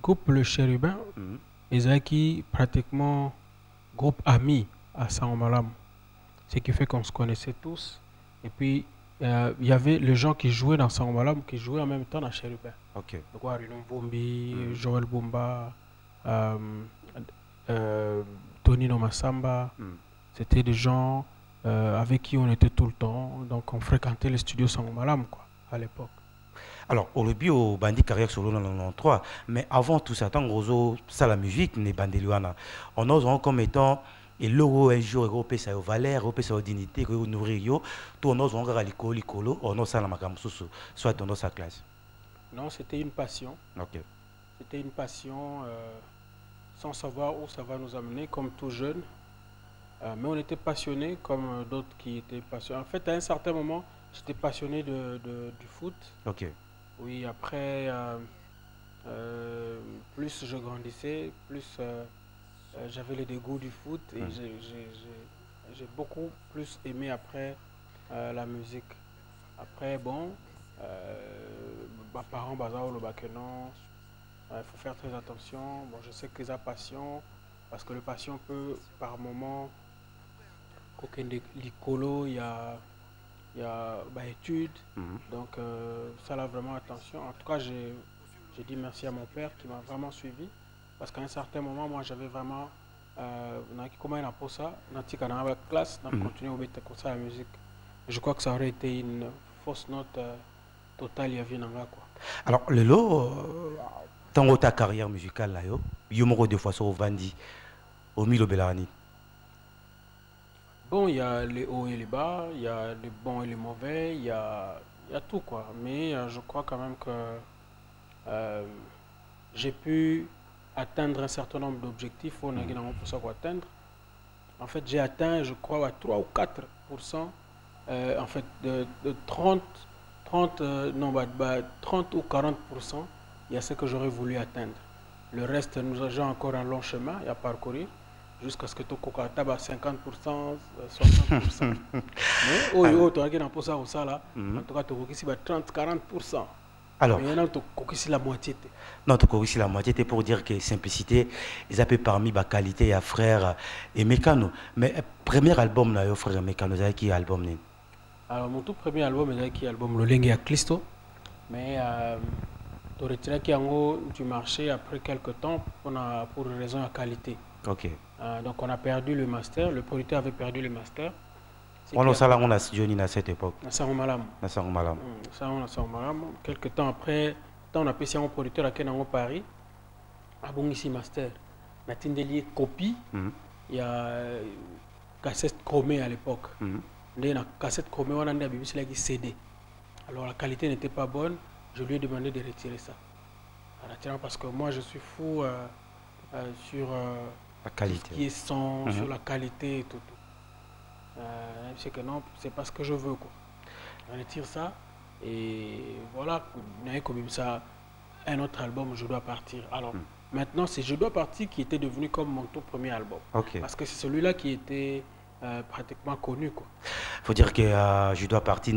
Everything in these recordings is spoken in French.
groupe Le Chérubin, ils avaient qui pratiquement groupe ami à Sangomalam. Ce qui fait qu'on se connaissait tous. Et puis, il y avait les gens qui jouaient dans Sangomalam qui jouaient en même temps dans Chérubin. Ok. Donc, Arinon Bombi, Joël Bomba, euh, Tonino Massamba. C'était des gens avec qui on était tout le temps. Donc, on fréquentait les studios Sangomalam, quoi, à l'époque. Alors, au début, au bandit carrière solo dans le 93, mais avant tout ça, tant que ça la musique, n'est bandeluana. On ose comme étant et l'euro un jour européen ça valeur européen ça dignité que nourrir tout on ose encore à l'école on ose ça la macam soit dans sa classe. Non, c'était une passion. Ok. C'était une passion sans savoir où ça va nous amener comme tout jeune. Mais on était passionnés comme d'autres qui étaient passionnés. En fait, à un certain moment, j'étais passionné du foot. Ok. Oui, après, plus je grandissais, plus j'avais le dégoût du foot et j'ai beaucoup plus aimé après la musique. Après, bon, mes parents, le bac non, il faut faire très attention. Bon, je sais que la passion, parce que le passion peut par moment, l'icolo, il y a études. Donc, ça là vraiment attention. En tout cas, j'ai dit merci à mon père qui m'a vraiment suivi. Parce qu'à un certain moment, moi, j'avais vraiment... comment il a pour ça dans la classe, on continue à mettre comme ça la musique. Je crois que ça aurait été une fausse note totale, il y avait quoi. Alors, le lot, dans ta carrière musicale, là, il y a deux fois sur Vandi, au Milo Bellarani. Bon, il y a les hauts et les bas, il y a les bons et les mauvais, il y a tout quoi. Mais je crois quand même que j'ai pu atteindre un certain nombre d'objectifs pour atteindre. En fait, j'ai atteint, je crois, à 3 ou 4%, en fait, de 30 ou 40%, il y a ce que j'aurais voulu atteindre. Le reste, nous avons encore un long chemin à parcourir jusqu'à ce que tu aies à 50%, 60%. Mais, tu as pour ça, en tout cas, tu as 30-40%. Alors, maintenant, tu as la moitié. Non, tu as la moitié pour dire que simplicité, ils appellent parmi ma qualité à frère et Mécano. Mais premier album, là, frère Mécano, c'est qui album? Alors, mon tout premier album, c'est qui album Le Lengue à Clisto. Mais tu retiré qui du marché après quelques temps pour une raison de qualité. Ok. Donc, on a perdu le master. Le producteur avait perdu le master. On a Johnny à cette époque. Nassangomalam. Quelques temps après, on a passé un producteur à Kenango Paris. À bon ici master. On a tindelier copie. Il y a cassette chromée à l'époque. La cassette chromée, on a un CD. Alors la qualité n'était pas bonne. Je lui ai demandé de retirer ça. Parce que moi, je suis fou sur la qualité. Tout ce qui est son, sur la qualité et tout. Je sais que non, c'est pas ce que je veux. Quoi. On retire ça et voilà, comme ça, un autre album, Je dois partir. Alors maintenant, c'est Je dois partir qui était devenu comme mon tout premier album. Okay. Parce que c'est celui-là qui était pratiquement connu. Il faut dire que Je dois partir,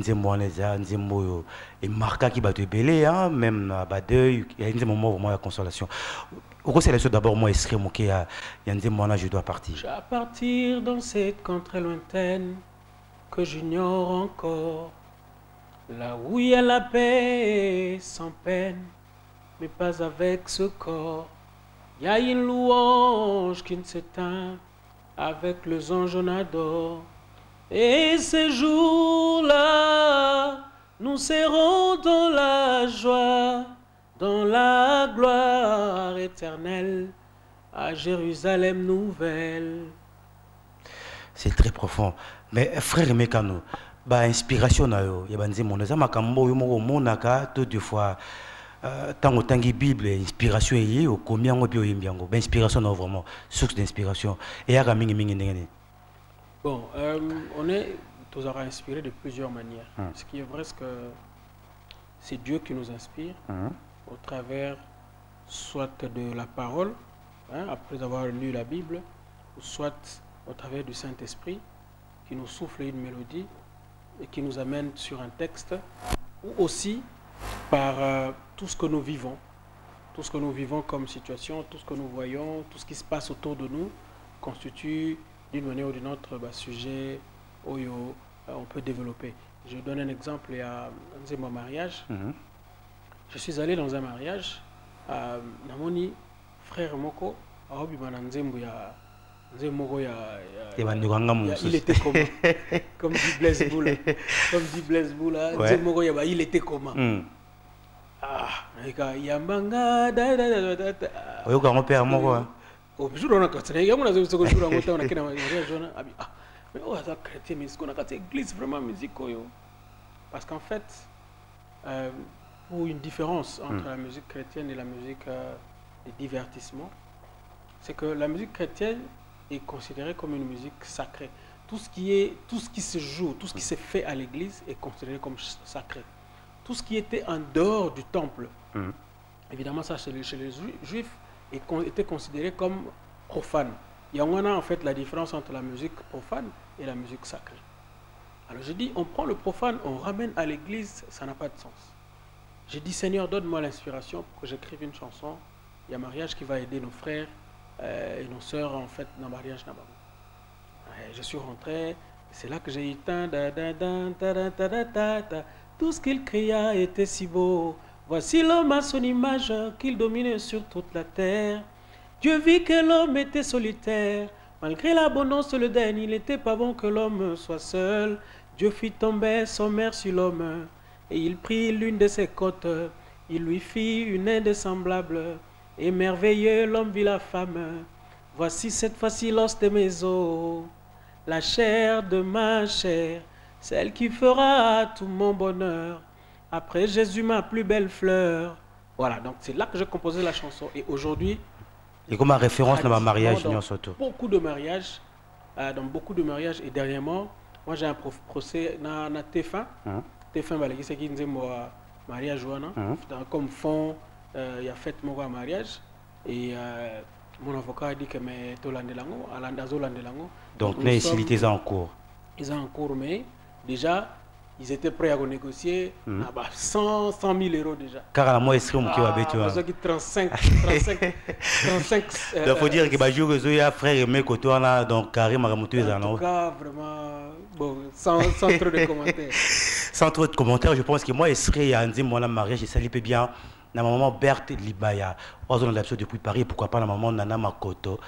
et Marca qui va te belé, même à Badeuil, il y a un moment vraiment de consolation. Au coup, c'est d'abord moi, il y a un moment Je dois partir. Je dois partir dans cette contrée lointaine que j'ignore encore. Là où il y a la paix sans peine, mais pas avec ce corps. Il y a une louange qui ne s'éteint, avec les anges on adore. Et ces jours-là, nous serons dans la joie, dans la gloire éternelle, à Jérusalem nouvelle. C'est très profond. Mais frère Mécano, inspiration il y a des gens qui ont deux fois tant que Bible inspiration est au combien on peut inspiration vraiment source d'inspiration et à bon on est tous inspirés de plusieurs manières. Ce qui est vrai c'est que c'est Dieu qui nous inspire au travers soit de la parole après avoir lu la Bible ou soit au travers du Saint-Esprit qui nous souffle une mélodie et qui nous amène sur un texte ou aussi par tout ce que nous vivons. tout ce que nous vivons comme situation, tout ce que nous voyons, tout ce qui se passe autour de nous constitue d'une manière ou d'une autre sujet où on peut développer. Je donne un exemple, il y a mon mariage. Je suis allé dans un mariage, Namoni, frère Moko, il était comment? Comme dit Blaise Boula. Comme dit Blaise Boula, il était comment? Ah, Yambanga, parce qu'en fait, pour une différence entre la musique chrétienne et la musique de divertissement, c'est que la musique chrétienne est considérée comme une musique sacrée. Tout ce qui se joue, tout ce qui se fait à l'église est considéré comme sacré. Tout ce qui était en dehors du temple, évidemment ça chez les juifs, était considéré comme profane. Il y a en fait la différence entre la musique profane et la musique sacrée. Alors je dis, on prend le profane, on ramène à l'église, ça n'a pas de sens. J'ai dit, Seigneur, donne-moi l'inspiration pour que j'écrive une chanson. Il y a un mariage qui va aider nos frères et nos sœurs en fait dans le mariage. Je suis rentré, c'est là que j'ai eu tout ce qu'il cria était si beau. Voici l'homme à son image qu'il domine sur toute la terre. Dieu vit que l'homme était solitaire. Malgré l'abondance de l'Éden, il n'était pas bon que l'homme soit seul. Dieu fit tomber son mer sur l'homme et il prit l'une de ses côtes. Il lui fit une aide semblable. Et merveilleux, l'homme vit la femme. Voici cette fois-ci l'os de mes os, la chair de ma chair, celle qui fera tout mon bonheur. Après Jésus, ma plus belle fleur. Voilà, donc c'est là que j'ai composé la chanson. Et aujourd'hui, et comme référence dans ma mariage, beaucoup de mariages, et dernièrement, moi j'ai un procès dans TF1. TF1, c'est qui dit mariage, comme fond, il y a fait mon mariage. Et mon avocat a dit que mais donc ils étaient en cours. Ils sont en cours, mais déjà ils étaient prêts à renégocier 100 000 euros déjà. Car à la moitié, c'est qui va bêter. 35. Il faut dire que il y a frère et mec autour là, donc carrément remonté en tout cas, vraiment, bon, sans trop de commentaires. Sans trop de commentaires, je pense que moi, il serait un dit mon mariage, et ça lui peut bien. La maman Berthe Libaya, aux zones d'absolu depuis Paris, pourquoi pas la maman Nana Makoto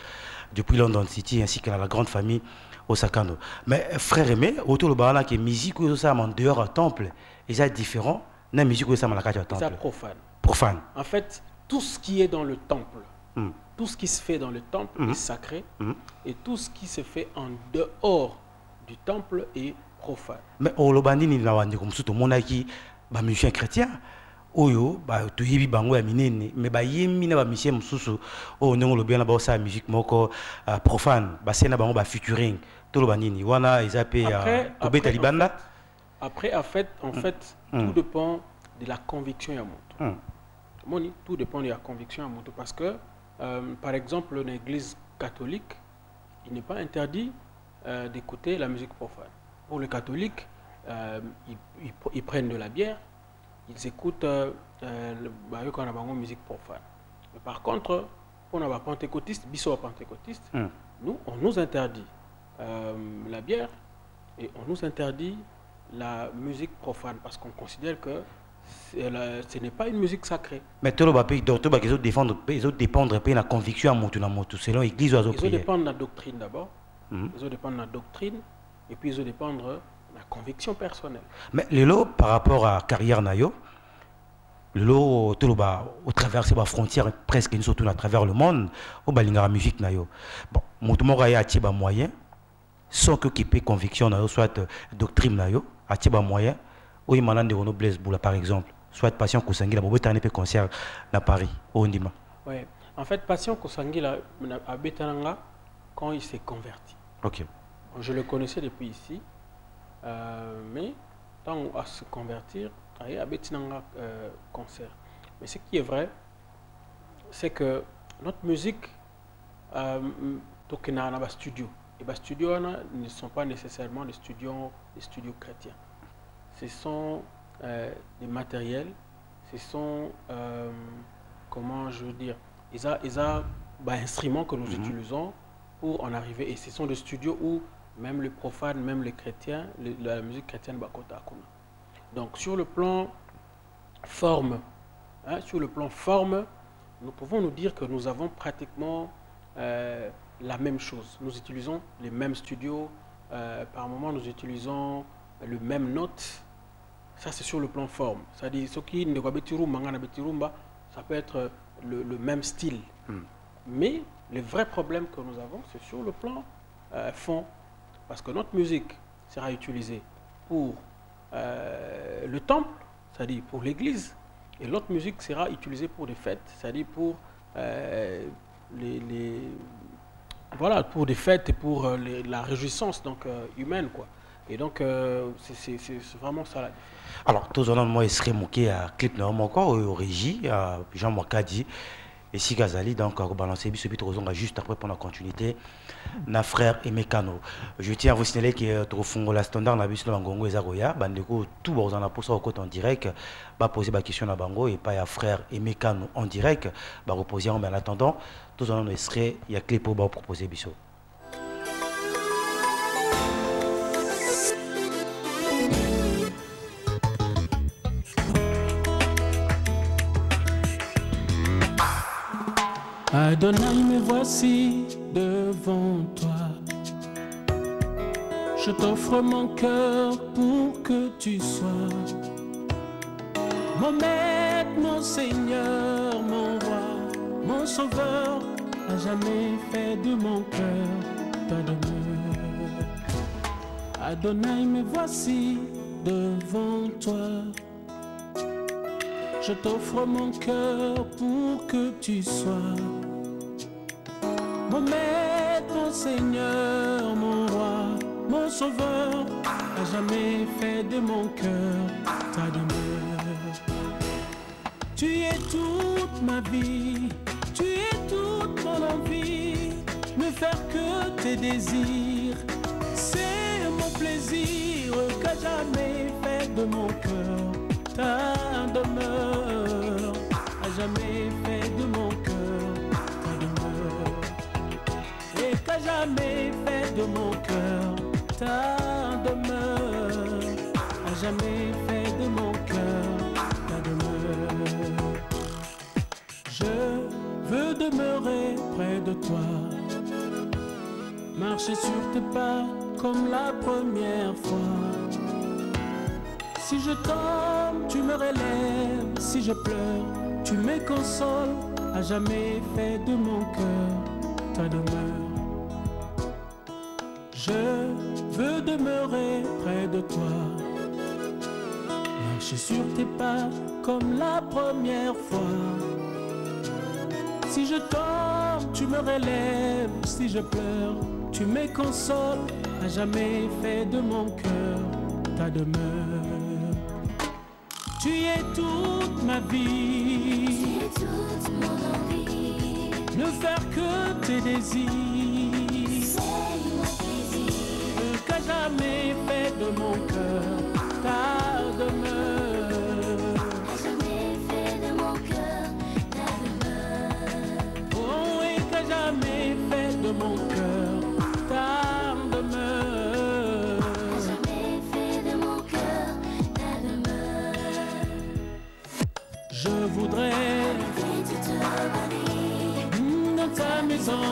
depuis London City, ainsi que la grande famille Osakano. Mais frère aimé, autour de Barana, qui est musique, ça en dehors du temple, et ça différent, la musique, ça en temple. C'est profane. Profane. En fait, tout ce qui est dans le temple, tout ce qui se fait dans le temple est sacré, et tout ce qui se fait en dehors du temple est profane. Mais au Lobandini, il y a des musiciens chrétiens. Oyo tu yebi bango ya minene mais ba yemi na ba musicien mususu o ndongo lobia na ba sa musique moko profane ba sena bango ba featuring to lo banini wana ezape ya obeta libanda. Après en fait tout dépend de la conviction ya moto. Moni, tout dépend de la conviction ya moto parce que par exemple l'église catholique, il n'est pas interdit d'écouter la musique profane. Pour les catholiques, ils prennent de la bière. Ils écoutent la musique profane. Mais par contre, pour les pentecôtistes, nous, on nous interdit la bière et on nous interdit la musique profane parce qu'on considère que ce n'est pas une musique sacrée. Mais tout le monde ils dépendre de la conviction à motu selon l'église. Ils dépendent de la doctrine d'abord. Ils dépendent de la doctrine et puis ils dépendent la conviction personnelle. Mais le lot par rapport à carrière nayo, le lot tout le bas au travers la frontière presque une surtout à travers le monde au balinga musique nayo. Bon, motumo ya tiba moyen sans que qui peut conviction nayo soit doctrine nayo a tiba moyen ou imanande ono Blaise Boula par exemple, soit Passion Kosangi la bobetane pe concert à Paris au Ndima. Oui, en fait Passion Kosangi la à Betananga quand il s'est converti. OK. Je le connaissais depuis ici. Mais tant à se convertir, il y a un concert. Mais ce qui est vrai, c'est que notre musique, dans studio. Et les studios ne sont pas nécessairement des studios chrétiens. Ce sont des matériels, ce sont comment je veux dire, ils ont instruments que nous utilisons pour en arriver. Et ce sont des studios où même les profanes, même les chrétiens, la musique chrétienne, donc sur le plan forme, nous pouvons nous dire que nous avons pratiquement la même chose. Nous utilisons les mêmes studios, par moment nous utilisons le même note. Ça c'est sur le plan forme. C'est-à-dire ce qui ne ça peut être le même style. Mais le vrai problème que nous avons, c'est sur le plan fond. Parce que notre musique sera utilisée pour le temple, c'est-à-dire pour l'église, et l'autre musique sera utilisée pour des fêtes, c'est-à-dire pour voilà, pour des fêtes et pour la réjouissance donc, humaine, quoi. Et donc, c'est vraiment ça la différence. Alors, tous les moi, il serait moqué à clip encore au régie, à Jean Mokadi, et si Gazali, donc, à balancer juste après pour la continuité, na frère Emekano. Je tiens à vous signaler que au la standard na biso bangongo ezagoya, bandeko tout bon en pour ça au côté en direct, ba poser ba question na bango et pas ya frère Emekano en direct, ba reposer en attendant, tous en serait il y a clé pour ba proposer biso. Adonai, me voici devant toi. Je t'offre mon cœur pour que tu sois mon maître, mon Seigneur, mon roi, mon sauveur. À jamais fait de mon cœur ta demeure. Adonai, me voici devant toi. Je t'offre mon cœur pour que tu sois mon maître, mon Seigneur, mon roi, mon sauveur. À jamais fait de mon cœur ta demeure. Tu es toute ma vie, tu es toute mon envie. Ne faire que tes désirs, c'est mon plaisir. Qu'à jamais fait de mon cœur ta demeure, à jamais fait de mon cœur ta demeure, et qu'à jamais fait de mon cœur ta demeure, à jamais fait de mon cœur ta demeure. Je veux demeurer près de toi, marcher sur tes pas comme la première fois. Si je tombe, tu me relèves. Si je pleure, tu me consoles. À jamais fait de mon cœur ta demeure. Je veux demeurer près de toi, marcher sur tes pas comme la première fois. Si je tombe, tu me relèves. Si je pleure, tu me consoles. À jamais fait de mon cœur ta demeure. Tu es toute ma vie, tu es toute mon envie. Ne faire que tes désirs, C'est mon plaisir. qu'à jamais fait de mon cœur ta demeure. À jamais fait de mon cœur ta demeure. Oh, et qu'à jamais fait de mon cœur ta demeure. À jamais fait de mon cœur ta demeure. Je voudrais Habiter toute ma vie. dans ta maison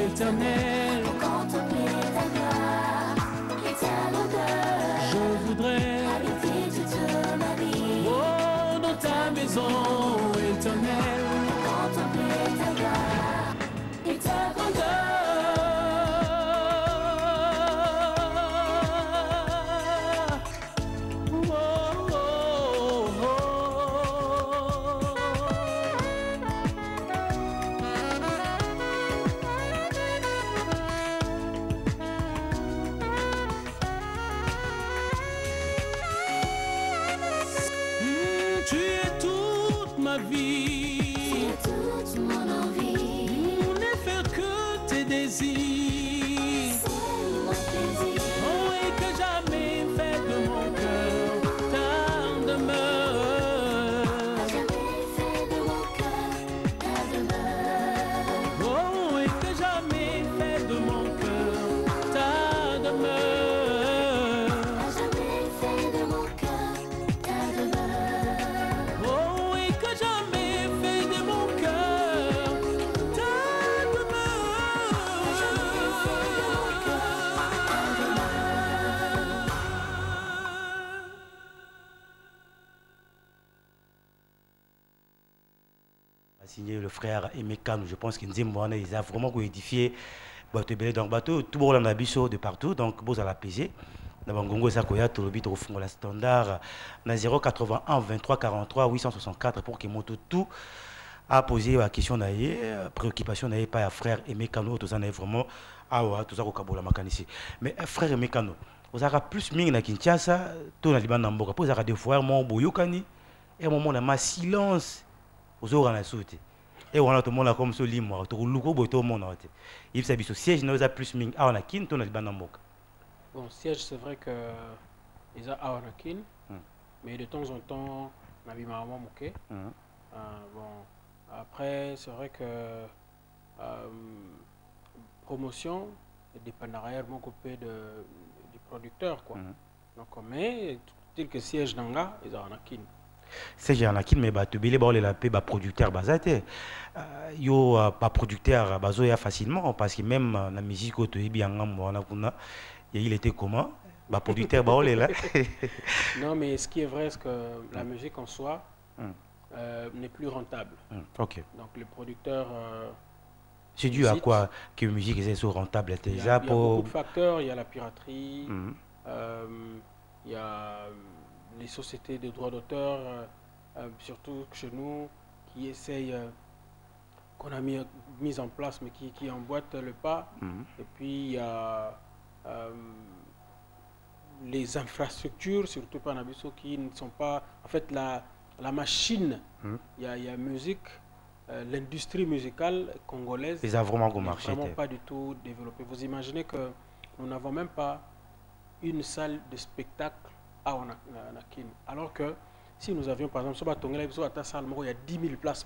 éternelle. Pour contempler ta gloire et ta longueur. Je voudrais Habiter toute ma vie. oh, dans ta maison éternelle. Contempler ta gloire et ta grandeur. Tu es toute ma vie, Tu es toute mon envie. ne faire que tes désirs. C'est mon plaisir. Oh, et que jamais fait de mon cœur ta demeure. Jamais fait de mon cœur le frère Aimé Kano, je pense qu'il ils a vraiment édifié bateau belé donc bateau tout bon la biso de partout donc beaux à la PG na bangongo ça koya to lobito au la standard na 081 23 43 864 pour que moto tout a posé la question d'ailleurs préoccupation n'avait pas à frère Aimé Kano tout ça n'avait vraiment ah ouais tout ça au kabola makanisi mais frère Aimé Kano vous avez plus ming na Kinshasa tout na liban na mboka pour ça des fois mon boyokani et un moment na silence aux aura na sauté et on a tout le monde comme ce limo tout le luko boto mon ate il s'habille au siège nous a plus ming ah on a kin tout na liban na mboka bon siège c'est vrai que ils a ah on a kin mais de temps en temps on a vu maman moqué bon après c'est vrai que promotion dépend derrière mon côté du producteur quoi donc mais tel que siège nanga ils a on a kin c'est j'ai un mais bah tu billes bon les la paix bah producteur basate yo pas producteur bazoya facilement parce que même la musique au to bien on a il était comment bah producteur bah là non mais ce qui est vrai c'est que la musique en soi n'est plus rentable ok donc le producteur c'est dû à quoi que la musique est so rentable déjà il y a beaucoup de facteurs il y a la piraterie il y a les sociétés de droits d'auteur, surtout chez nous, qui essayent, qu'on a mis en place, mais qui emboîtent le pas. Et puis, il y a les infrastructures, surtout par Nabiso, qui ne sont pas... En fait, la machine, il y a musique, l'industrie musicale congolaise n'est vraiment pas du tout développée. Vous imaginez que nous n'avons même pas une salle de spectacle alors que si nous avions par exemple il y a 10 000 places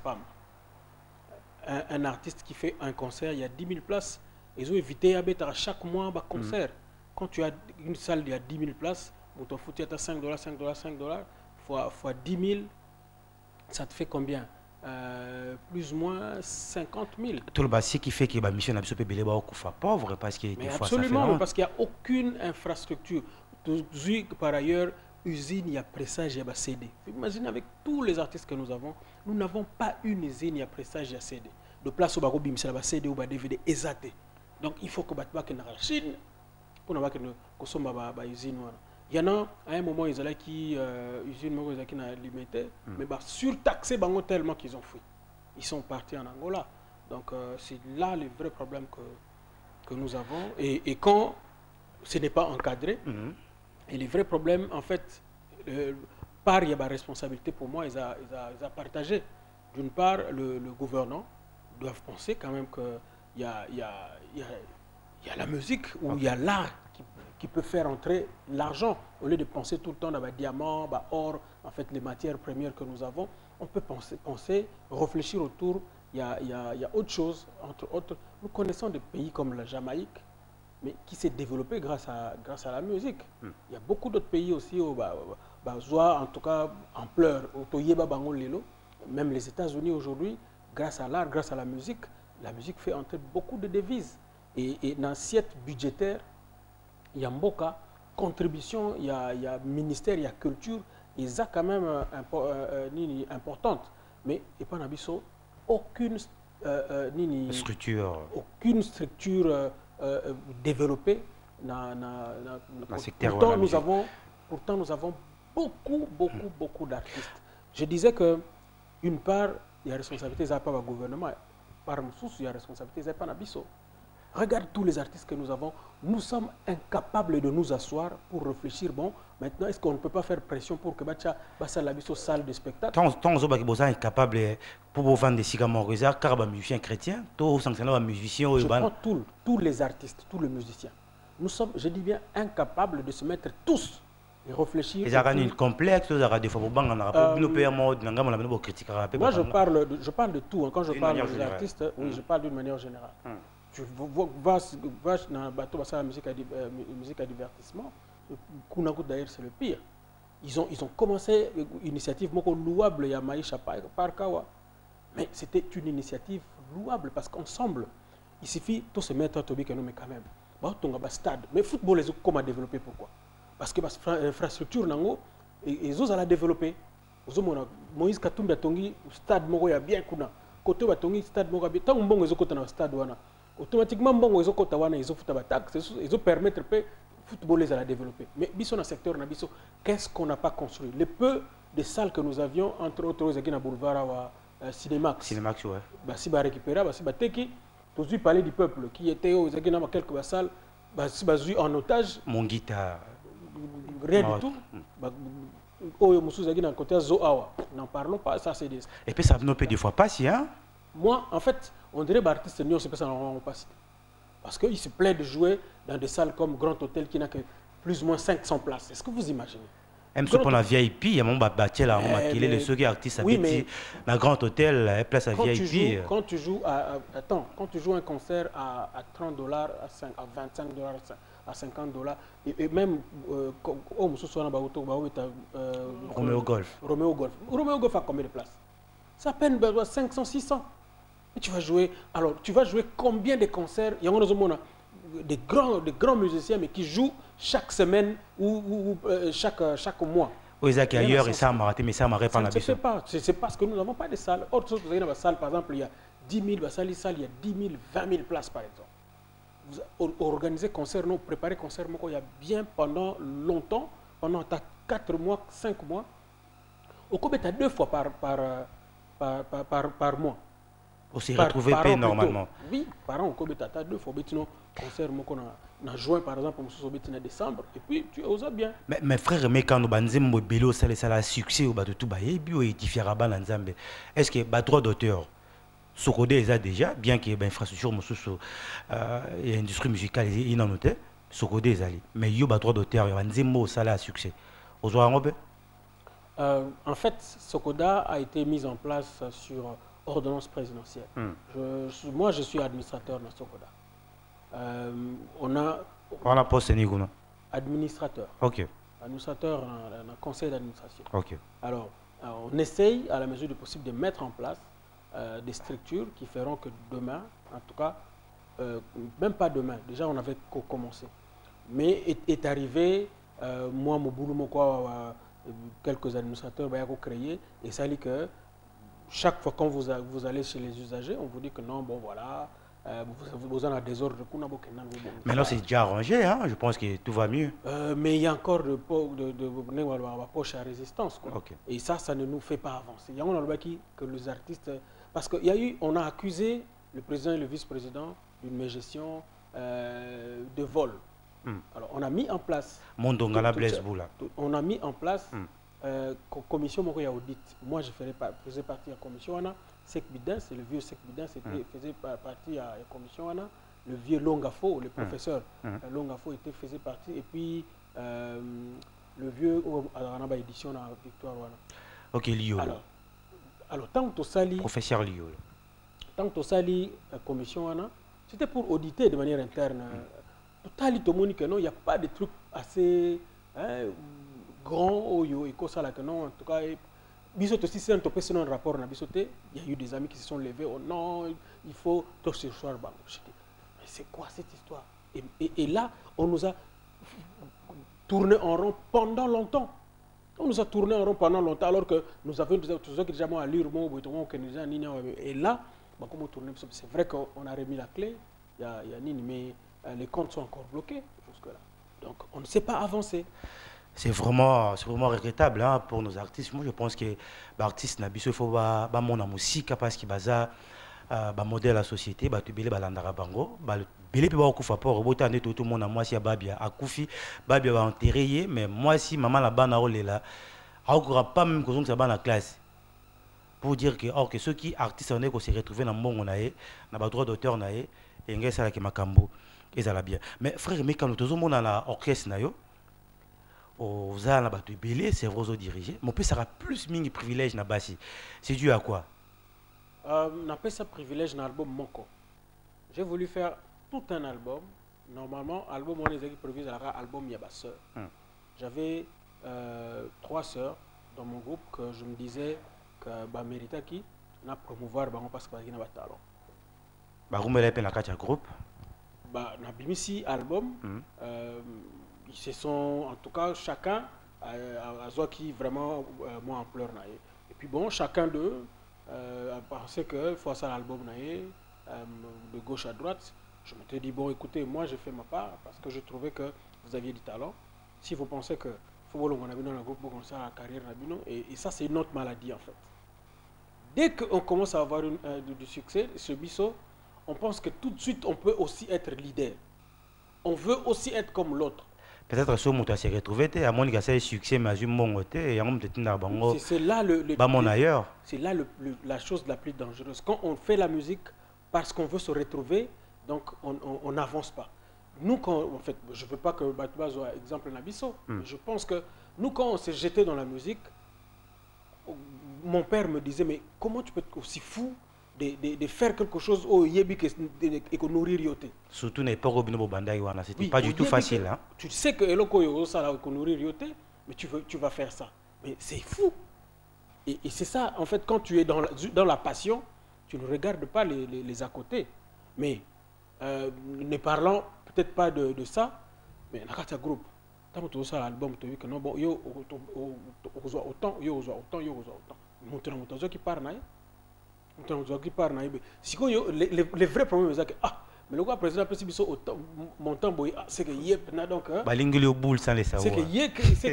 un artiste qui fait un concert il y a 10 000 places ils ont évité à chaque mois un concert quand tu as une salle il y a 10 000 places vous t'en foutu à 5 $, 5 $, 5 $ fois 10 000 ça te fait combien plus ou moins 50 000. Tout le basique qui fait que la mission n'a pas pauvre parce que mais absolument parce qu'il n'y a aucune infrastructure. Par ailleurs, usine, il y a pressage, il y a CD. Imaginez avec tous les artistes que nous n'avons pas une usine, il y a pressage, il y a CD. De place au Barobim, c'est la CD ou la DVD, exacté. Donc il faut que la Chine, pour ne pas que nous usine. Il y en a, à un moment, ils allaient qui usine, qui n'a limité, mais surtaxé tellement qu'ils ont fui. Ils sont partis en Angola. Donc c'est là le vrai problème que nous avons. Et quand ce n'est pas encadré, et les vrais problèmes, en fait, par il y a la responsabilité pour moi, ils ont partagé. D'une part, le gouvernant doit penser quand même qu'il y a la musique ou il y a l'art qui peut faire entrer l'argent. Au lieu de penser tout le temps dans les diamants, or, en fait, les matières premières que nous avons, on peut penser réfléchir autour. Il y a autre chose, entre autres. Nous connaissons des pays comme la Jamaïque, mais qui s'est développé grâce à la musique. Il y a beaucoup d'autres pays aussi, en tout cas, en pleurs, même les États-Unis aujourd'hui, grâce à l'art, grâce à la musique fait entrer beaucoup de devises. Et dans l'assiette budgétaire, il y a Mboka, contribution, il y a ministère, il y a culture, et ça quand même importante. Mais et pas Nabiso, aucune structure développée dans le secteur. Pourtant, nous avons beaucoup d'artistes. Je disais que une part, il y a responsabilité, ça pas le gouvernement. Par Moussous, il y a responsabilité, ça pas Nabiso. Regarde tous les artistes que nous avons. Nous sommes incapables de nous asseoir pour réfléchir. Bon, maintenant, est-ce qu'on ne peut pas faire pression pour que Bacha Labiso salle de spectacle? Tant que incapable pour vendre des cigares, car les musiciens chrétiens, tous sanctionnés les musiciens. Je prends tous les artistes, tous les musiciens. Nous sommes, je dis bien, incapables de se mettre tous et réfléchir. Ils ont une complexe, ils ont des fois pour moi, je parle de tout. Quand je parle des artistes, oui, je parle d'une manière générale. Tu vas dans un bateau, la musique à divertissement. D'ailleurs, c'est le pire. Ils ont commencé une initiative louable, il y a Maïcha Parkawa. Mais c'était une initiative louable parce qu'ensemble, il suffit de se mettre à Tobi que nous, mais quand même. On a un stade. Mais le football, les comment développer pourquoi? Parce que l'infrastructure, ils ont développé. Moïse Katumbi a tongi stade, il y a bien. côté batongi stade moko bien tant mbongo ezokota na stade wana automatiquement mbongo ezokota wana ezofuta ba taxe ezopermettre pe football les a développé. Mais biso na secteur na biso, qu'est-ce qu'on n'a pas construit? Le peu de salles que nous avions, entre autres aux na boulevard à Cinemax. Cinemax, ouais. Bah si bah récupérer, bah si bah teki, tous les palais du peuple qui étaient aux na quelques salles, bah si bah en otage. Mon guitare. Rien du tout. Bah oh monsieur zaki na côté Zoawa. N'en parlons pas, ça c'est des. Et puis ça ne peut des fois pas si hein. Moi, en fait, on dirait artiste nous, c'est pas ça, on pas cité. Parce qu'il se plaît de jouer dans des salles comme Grand Hôtel qui n'a que plus ou moins 500 places. Est-ce que vous imaginez? Même si on a VIP, il y a mon bâti là, on a quel est le ceux qui artiste à petit, dans Grand Hôtel, place à VIP. Quand tu joues attends, quand tu joues un concert à $30, à $25, à $50, et même Roméo Golf. Roméo Golf a combien de places? Ça peine 500, 600. Et tu vas jouer, alors tu vas jouer combien de concerts? Il y a des grands musiciens mais qui jouent chaque semaine ou chaque mois. Oui, c'est ailleurs et ça m'a raté, mais ça m'a répandu. C'est parce que nous n'avons pas de salles. Autre chose, vous avez dans salle, par exemple, il y a 10 000 salles, il y a 10 000, 20 000 places par exemple. Vous organisez concert, nous préparez concert, il y a bien pendant longtemps, pendant 4 mois, 5 mois. Au Kobe, tu as 2 fois par mois. On s'est retrouvé paix normalement. Oui, par an, au Kobe, tu as 2 fois. Concert, en juin par exemple, en décembre, et puis tu oses bien. Mais frère, mais quand nous avons bélo, ça a succès au tout bas, et puis il y a Nzambe. Est-ce que le droit d'auteur, Sokodé est déjà, bien qu'il y ait une infrastructure, il y a une industrie musicale, il y a une noté, Sokodé est allé. Mais il y a un droit d'auteur, il y a un Nzembo, ça a succès. En fait, Sokoda a été mise en place sur ordonnance présidentielle. Moi, je suis administrateur de Sokoda. On a posté Nigouna. Administrateur. Ok. Administrateur dans le conseil d'administration. Ok. Alors, on essaye, à la mesure du possible, de mettre en place des structures qui feront que demain, en tout cas, même pas demain, déjà on avait commencé. Mais est arrivé, moi, mon boulot, quelques administrateurs ont créé, et ça dit que chaque fois quand vous allez chez les usagers, on vous dit que non, bon voilà, vous en avez des ordres. Mais là, c'est déjà arrangé, hein? Je pense que tout va mieux. Mais il y a encore de poche à résistance. Quoi. Okay. Et ça ne nous fait pas avancer. Il y a un que les artistes... Parce qu'on a accusé le président et le vice-président d'une mégestion de vol. Alors, on a mis en place... On a mis en place commission audit. Moi, je faisais partie de la commission. Sekbidin, c'est le vieux Sekbidin, faisait partie de la commission. Le vieux Longafo, le professeur Longafo faisait partie. Et puis, le vieux, on a édition à Victoire. Ok, Lio. Alors, tant que tu professeur Lio. Tant que tu la commission, c'était pour auditer de manière interne. Tout il n'y a pas de trucs assez grands, en tout cas. Bisote, si c'est un rapport, il y a eu des amis qui se sont levés. Oh non, il faut tout ce soir. Mais c'est quoi cette histoire? Et là, on nous a tourné en rond pendant longtemps. On nous a tourné en rond pendant longtemps, alors que nous avions déjà à lire et là, c'est vrai qu'on a remis la clé, mais les comptes sont encore bloqués jusque-là. Donc, on ne sait pas avancer. C'est vraiment regrettable hein, pour nos artistes. Moi, je pense que l'artiste n'a pas faut ba mon musique parce qu'il baza ba modèle la société, ba tu belé ba landara bango, ba belé pe ba okufa pour rebota ne tout le monde moi si babia akufi, babia ba enterré mais moi si maman la bana olela, aukura pas même que ça ba na classe. Pour dire que or que ceux qui artistes on est qu'on s'est retrouvé dans mbongo naé, na ba droit d'auteur naé, et ngesa la ke makambo, ezala bien. Mais frère, mais quand nous tous monde na orchestre na yo aux ala batu belé c'est vous diriger mon peu sera plus mini privilège na basi c'est dû à quoi n'a pas ça privilège dans l'album moko j'ai voulu faire tout un album normalement album on les équipes prévues à album yaba sœur j'avais 3 sœurs dans mon groupe que je me disais que ba mérita qui na promouvoir ba parce que na ba talent ba rumela pe na katia groupe ba na bimisi album ils se sont, en tout cas, chacun a qui vraiment moins ampleur. Et puis bon, chacun d'eux Parce que faut ça l'album de gauche à droite. Je m'étais dit, bon, écoutez, moi, j'ai fait ma part parce que je trouvais que vous aviez du talent. Si vous pensez que football, on a vu dans le groupe, on a la carrière, et ça, c'est une autre maladie, en fait. Dès qu'on commence à avoir du succès, ce biseau, on pense que tout de suite, on peut aussi être leader. On veut aussi être comme l'autre. Peut-être que ce mot s'est retrouvé, à mon avis, succès, mais je m'en c'est là c'est là la chose la plus dangereuse. Quand on fait la musique parce qu'on veut se retrouver, donc on n'avance pas. Nous, en fait, je ne veux pas que Batouba soit exemple Nabiso. Je pense que nous, quand on s'est jeté dans la musique, mon père me disait, mais comment tu peux être aussi fou de faire quelque chose au Yebi et qu'on nourrit Rioté. Surtout n'est pas Robino Bobanda Iwana, c'était pas du tout facile. Hein? Tu sais que Eloko Yosa qu'on nourrit Rioté, mais tu vas faire ça. Mais c'est fou. Et c'est ça, en fait, quand tu es dans la passion, tu ne regardes pas les à côté. Mais ne parlant peut-être pas de ça, mais dans le groupe, quand tu as l'album, tu as vu que non, bon, yo autant. Montre qui parle, si les vrais problèmes c'est que mais le gars président président montant c'est que yep donc balingili au boule sans les savoir c'est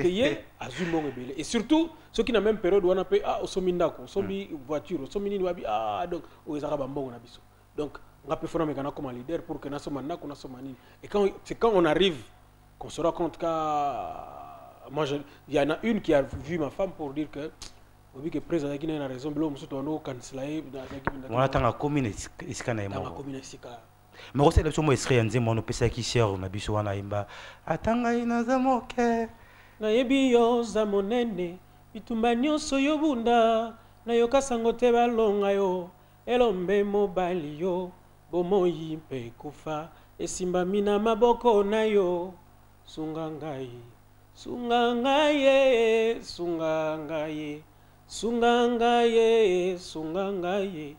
que azumon ebele et surtout ceux qui na même période on appelle osomi ndako osomi voiture osomi nini wabi donc ozaka bambongo na biso donc on a pu faire un comme leader pour que na soma ndako na soma nini et quand on arrive qu'on se rend compte que moi il y en a une qui a vu ma femme pour dire que oui, que président qui n'a raison, on a tant à commune iskana emo. Mais aussi le somo esri anze mono pesa ki cher na biso wana imba. Atanga ina za moke. Na yebi yo za monene, bitumba nyonso yo bunda, na yo kasango te balonga yo, elombe mobali yo, bomoyi mpe kufa, esimba mina maboko na yo, sunga ngai, sunga ngai, sunga ngai. Sungangaye, sungangaye,